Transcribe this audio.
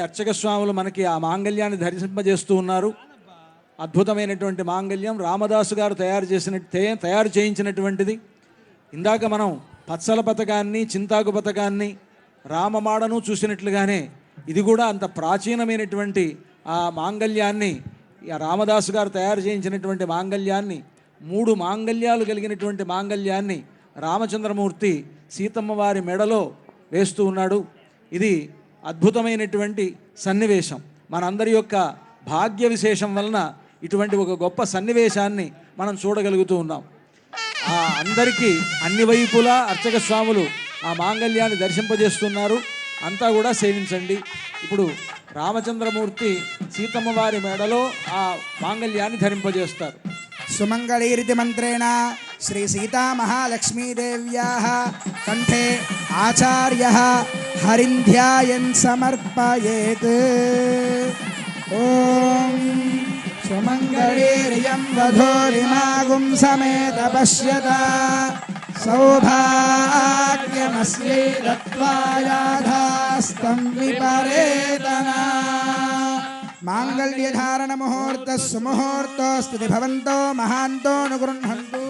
అర్చక స్వాములు మనకి ఆ మాంగళ్యాన్ని ధరింపజేస్తూ ఉన్నారు. అద్భుతమైనటువంటి మాంగళ్యం రామదాసు గారు తయారు చేయించినటువంటిది. ఇందాక మనం పచ్చల పథకాన్ని, చింతాకు పథకాన్ని, రామమాడను చూసినట్లుగానే ఇది కూడా అంత ప్రాచీనమైనటువంటి ఆ మాంగళ్యాన్ని, రామదాసు గారు తయారు చేయించినటువంటి మాంగళ్యాన్ని, 3 మాంగళ్యాలు కలిగినటువంటి మాంగళ్యాన్ని రామచంద్రమూర్తి సీతమ్మ వారి మెడలో వేస్తూ ఉన్నాడు. ఇది అద్భుతమైనటువంటి సన్నివేశం. మనందరి యొక్క భాగ్య విశేషం వలన ఇటువంటి ఒక గొప్ప సన్నివేశాన్ని మనం చూడగలుగుతూ ఉన్నాం. అందరికీ అన్ని వైపులా అర్చక స్వాములు ఆ మాంగళ్యాన్ని దర్శింపజేస్తున్నారు. అంతా కూడా సేవించండి. ఇప్పుడు రామచంద్రమూర్తి సీతమ్మ వారి మెడలో ఆ మాంగళ్యాన్ని ధరింపజేస్తారు. సుమంగళీరితి మంత్రేణ శ్రీ సీతా మహాలక్ష్మీదేవ్యాః కంఠే ఆచార్యః హరింధ్యాయన్ సమర్పయేత్. ఓం సుమంగళీర్యం వధూరిమాగుం సమేత పశ్యత సౌభాగ్యమస్యై దత్వాయాధాస్తం విపరేతనా. మాంగళ్యధారణ ముహూర్త సుముహూర్తోస్తు భవంతో మహాంతో అనుగృహంతు.